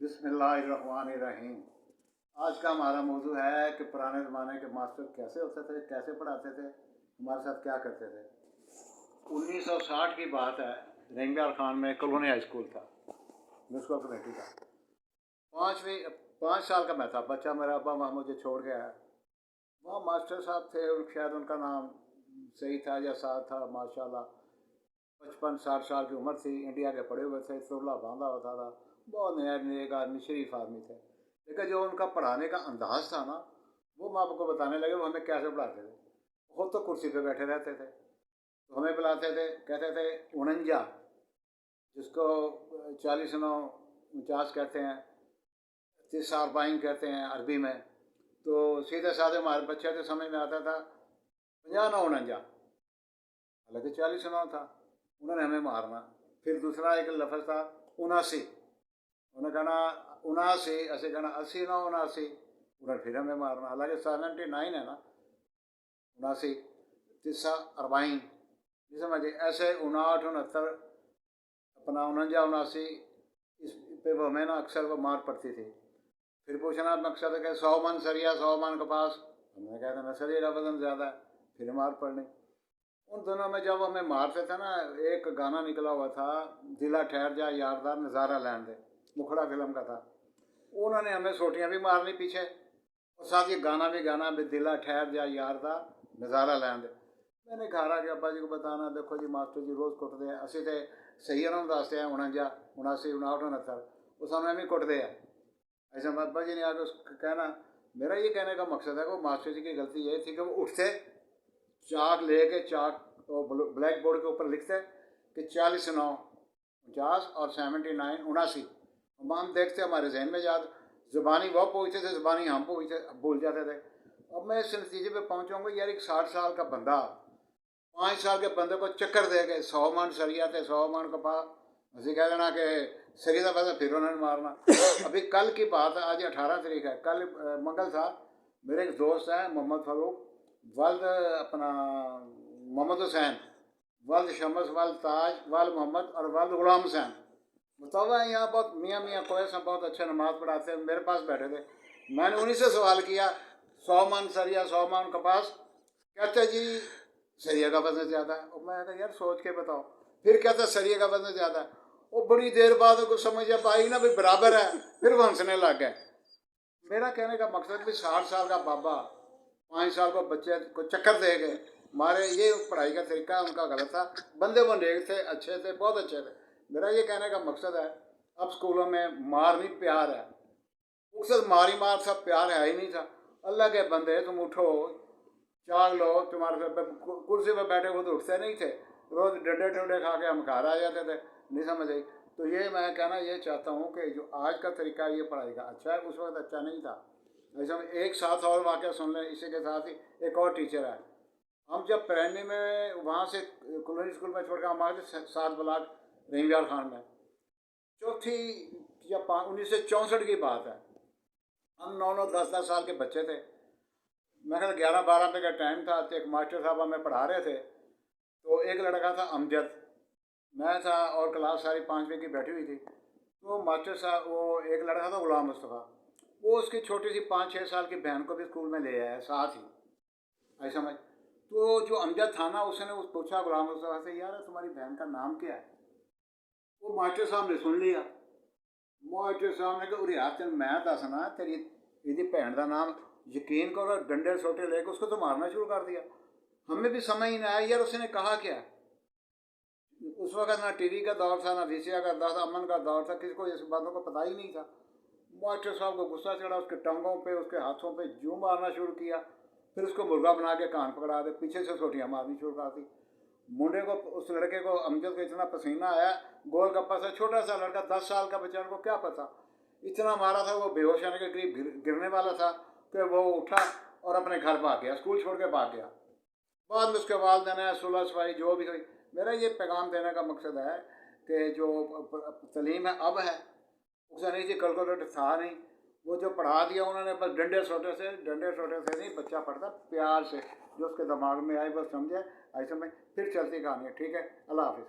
बिस्मिल्लाहिर्रहमानिर्रहीम। आज का हमारा मौजू है कि पुराने ज़माने के मास्टर कैसे होते थे, कैसे पढ़ाते थे, हमारे साथ क्या करते थे। 1960 की बात है, रेंगयार खान में कॉलोनी हाई स्कूल था, म्यूनसिपल कमेटी का। 5 साल का मैं था, बच्चा मेरा अब्बा वहाँ मुझे छोड़ गया है। वहाँ मास्टर साहब थे, शायद उनका नाम सही था या साथ था, माशाल्लाह 55-60 साल की उम्र थी, इंडिया के पढ़े हुए थे, सुरला बांधा होता था, बहुत नेक आदमी, शरीफ आदमी थे। लेकिन जो उनका पढ़ाने का अंदाज़ था ना, वो मैं आपको बताने लगे वो हमें कैसे पढ़ाते थे। खुद तो कुर्सी पे बैठे रहते थे, तो हमें बुलाते थे, कहते थे 49, जिसको 40-49 कहते हैं, 30-40 कहते हैं अरबी में। तो सीधे साधे हमारे बच्चे थे, समझ में आता था 50-49, हालांकि 40-9 था। उन्होंने हमें मारना। फिर दूसरा एक लफ्ज़ था 79, उन्हें कहना 79, ऐसे कहना 80-79, उन्हें फिर हमें मारना। हालांकि 79 है ना, 79, 40 नहीं समझे, ऐसे 59-69 अपना 49-79, इस पे वो हमें ना अक्सर वो मार पड़ती थी। फिर पूछना मकसद है कि 100 मन सरिया 100 मन कपास, हमने कहते ना सरिया का वजन ज़्यादा है, फिर मार पड़नी। उन दोनों में जब हमें मारते थे ना, एक गाना निकला हुआ था, दिला ठहर जा यारदार नज़ारा लैन दे, मुखड़ा फिल्म का था। उन्होंने हमें सोटियाँ भी मारनी पीछे और साथ ये गाना भी गाना, दिला ठहर जा यारदार नज़ारा लैन दे। मैंने घर आ के अब्बा जी को बताना, देखो जी मास्टर जी रोज़ कुटते हैं, असी तो सही है ना दसते हैं 49, 79, 59, उस समय भी कुटते हैं। ऐसा अब्बा जी ने आगे कहना, मेरा ये कहने का मकसद है कि मास्टर जी की गलती ये थी कि वो उठते, चाक लेके चाक ब्लैक बोर्ड के ऊपर लिखते कि 49 49 और 79 79। हम देखते हमारे जहन में याद, ज़ुबानी वो पूछते थे, ज़ुबानी हम भूल जाते थे। अब मैं इस नतीजे पे पहुँचाऊँगा यार, एक 60 साल का बंदा 5 साल के बंदे को चक्कर दे के 100 मन सरिया थे 100 मन कपा, असी कह देना कि सरिया का फिर उन्होंने मारना। अभी कल की बात है, आज 18 तारीख है, कल मंगल था। मेरे एक दोस्त है मोहम्मद फारूक, वल्द अपना मोहम्मद हुसैन, वल्द शमस, वल्द ताज, वल्द मोहम्मद और वल्द गुलाम हुसैन। बताओ यहाँ बहुत मियाँ मियाँ कोई सब बहुत अच्छे नमाज पढ़ाते हैं, मेरे पास बैठे थे। मैंने उन्हीं से सवाल किया 100 मन सरिया 100 मन कपास, कहते जी सरिया का वजन ज़्यादा है। और मैं कहता यार सोच के बताओ, फिर कहता सरिया का वजन ज़्यादा है। और बड़ी देर बाद कुछ समझ जब आई ना भी बराबर है, फिर वो हंसने लग गए। मेरा कहने का मकसद भी 60 साल का बाबा 5 साल को बच्चे को चक्कर दे गए मारे, ये पढ़ाई का तरीका उनका गलत था। बंदे वो नेक थे, अच्छे थे, बहुत अच्छे थे। मेरा ये कहने का मकसद है, अब स्कूलों में मार नहीं प्यार है। उस मारी मार था, प्यार है ही नहीं था। अल्लाह के बंदे तुम उठो, चार लोग तुम्हारे कुर्सी पर बैठे हुए तो उठते नहीं थे, रोज़ डंडे डंडे खा के हम घर आ जाते थे, नहीं समझ आई। तो ये मैं कहना ये चाहता हूँ कि जो आज का तरीका ये पढ़ाई का अच्छा है, उस वक्त अच्छा नहीं था। ऐसा एक साथ और वाक़या सुन लें, इसी के साथ ही एक और टीचर है। हम जब प्राइमरी में वहाँ से कॉलोनी स्कूल में छोड़ कर हम आए थे 7 ब्लॉक रेंगयार खान में, चौथी या 1964 की बात है। हम 9-9 10-10 साल के बच्चे थे। मैं ख्याल 11-12 रुपये का टाइम था। तो एक मास्टर साहब हमें पढ़ा रहे थे, तो एक लड़का था अमजद, मैं था और क्लास सारी 5वीं की बैठी हुई थी। तो मास्टर साहब, वो एक लड़का था गुलाम मुस्तफ़ा, वो उसकी छोटी सी 5-6 साल की बहन को भी स्कूल में ले आया साथ ही, ऐसा समझ। तो जो अमजद था ना, उसने पूछा गुलाम मुस्तफ़ा से, यार तुम्हारी बहन का नाम क्या है? वो मास्टर साहब ने सुन लिया। मास्टर साहब ने कहा यार तेन मैं दसना तेरी यदि भैन का नाम, यकीन करो डंडे सोटे लेकर उसको तो मारना शुरू कर दिया। हमें भी समझ नहीं आया यार उसने कहा क्या। उस वक्त ना टीवी का दौर था, ना VCR का दौर था, अमन का दौर था, किसी को इस बातों को पता ही नहीं था। मास्टर साहब को गुस्सा चढ़ा, उसके टांगों पे उसके हाथों पे जूं मारना शुरू किया। फिर उसको मुर्गा बना के कान पकड़ा दे, पीछे से सोटियाँ मारनी शुरू कर दी। मुंडे को, उस लड़के को, अमजद को इतना पसीना आया, गोल गप्पा से छोटा सा लड़का 10 साल का बच्चा, को क्या पता, इतना मारा था वो बेहोश होने के करीब गिरने वाला था कि वो उठा और अपने घर भाग गया, स्कूल छोड़ के भाग गया। बाद में उसके वालदैन ने सुलह सफाई जो भी हुई। मेरा ये पैगाम देने का मकसद है कि जो तलीम है अब है, उसे नहीं थी, कैलकुलेटर था नहीं। वो जो पढ़ा दिया उन्होंने बस डंडे सोटे से नहीं बच्चा पढ़ता प्यार से, जो उसके दिमाग में आए बस समझे, ऐसे में फिर चलती कहानी है। ठीक है, अल्लाह हाफिज़।